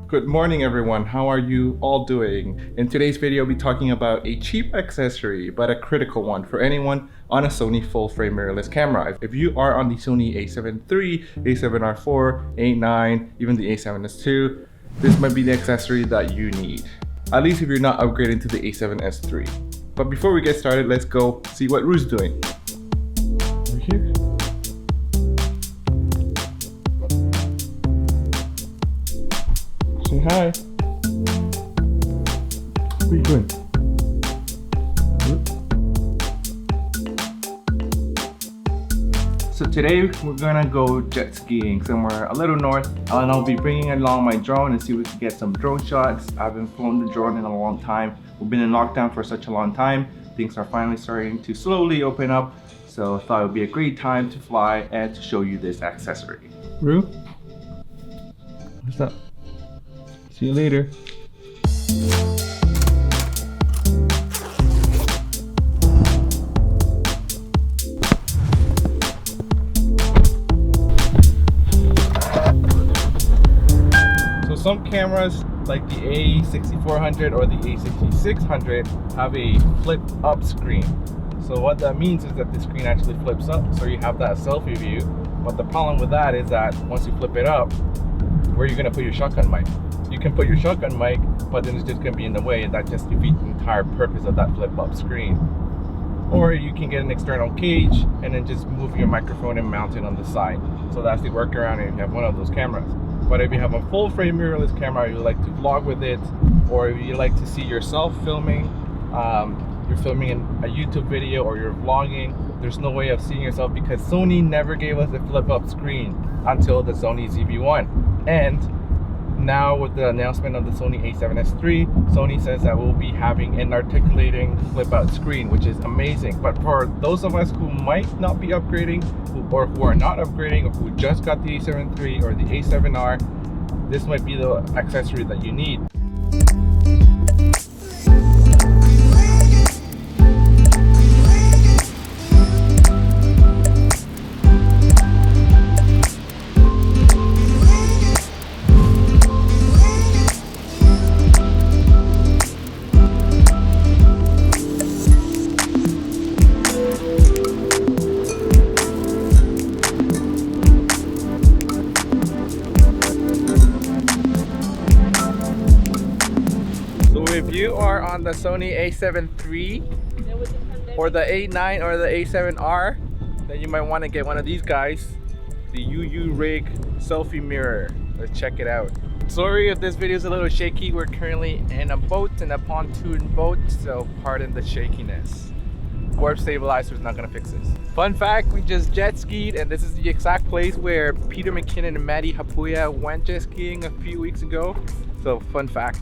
Good morning everyone, how are you all doing? In today's video, we'll be talking about a cheap accessory, but a critical one for anyone on a Sony full-frame mirrorless camera. If you are on the Sony a7iii, a7R4, a9, even the a7S II, this might be the accessory that you need. At least if you're not upgrading to the a7S III. But before we get started, let's go see what Ru's doing. Over here. Say hi. What are you doing? So today we're gonna go jet skiing somewhere a little north, and I'll be bringing along my drone and see if we can get some drone shots. I haven't flown the drone in a long time. We've been in lockdown for such a long time. Things are finally starting to slowly open up, so I thought it would be a great time to fly and to show you this accessory. Ru? What's up? See you later. So some cameras like the a6400 or the a6600 have a flip up screen. So what that means is that the screen actually flips up, so you have that selfie view. But the problem with that is that once you flip it up, where are you gonna put your shotgun mic? You can put your shotgun mic, but then it's just gonna be in the way, and that just defeats the entire purpose of that flip up screen. Or you can get an external cage and then just move your microphone and mount it on the side. So that's the workaround if you have one of those cameras. But if you have a full frame mirrorless camera, you like to vlog with it, or if you like to see yourself filming, you're filming a YouTube video or you're vlogging, there's no way of seeing yourself because Sony never gave us a flip up screen until the Sony ZV-1. And now with the announcement of the Sony a7S III, Sony says that we'll be having an articulating flip out screen, which is amazing. But for those of us who might not be upgrading, or who are not upgrading, or who just got the a7 III or the a7R, this might be the accessory that you need. If you are on the Sony a7 III or the a9 or the a7R, then you might want to get one of these guys, the UURig Selfie Mirror. Let's check it out. Sorry if this video is a little shaky. We're currently in a boat, in a pontoon boat, so pardon the shakiness. Warp stabilizer is not gonna fix this. Fun fact, we just jet skied, and this is the exact place where Peter McKinnon and Maddie Hapuya went jet skiing a few weeks ago. So fun fact.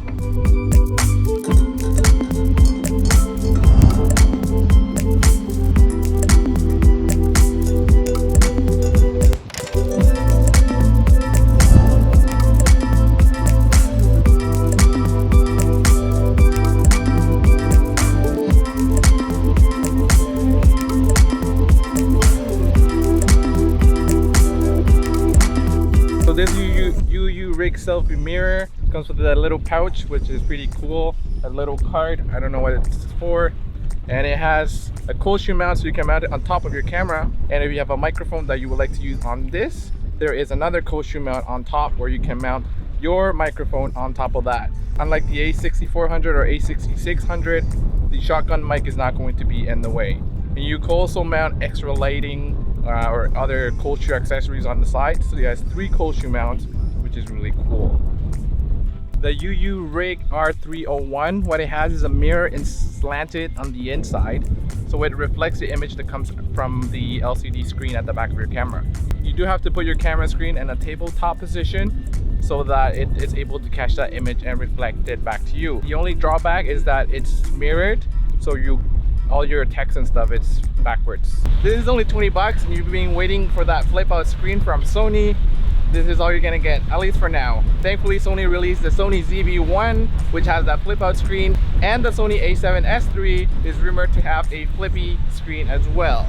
So this UURig Selfie Mirror comes with a little pouch, which is pretty cool. A little card, I don't know what it's for. And it has a cold shoe mount, so you can mount it on top of your camera. And if you have a microphone that you would like to use on this, there is another cold shoe mount on top where you can mount your microphone on top of that. Unlike the a6400 or a6600, the shotgun mic is not going to be in the way. And you can also mount extra lighting or other cold shoe accessories on the side. So it has 3 cold shoe mounts, which is really cool. The UURig R301, what it has is a mirror slanted on the inside, so it reflects the image that comes from the LCD screen at the back of your camera. You do have to put your camera screen in a tabletop position so that it is able to catch that image and reflect it back to you. The only drawback is that it's mirrored, so all your text and stuff, it's backwards. This is only 20 bucks, and you've been waiting for that flip out screen from Sony. This is all you're gonna get, at least for now. Thankfully, Sony released the Sony ZV-1, which has that flip out screen, and the Sony a7S III is rumored to have a flippy screen as well.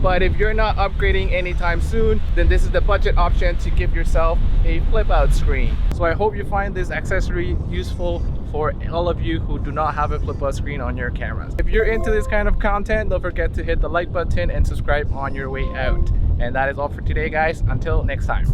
But if you're not upgrading anytime soon, then this is the budget option to give yourself a flip out screen. So I hope you find this accessory useful for all of you who do not have a flip out screen on your cameras. If you're into this kind of content, don't forget to hit the like button and subscribe on your way out. And that is all for today, guys. Until next time.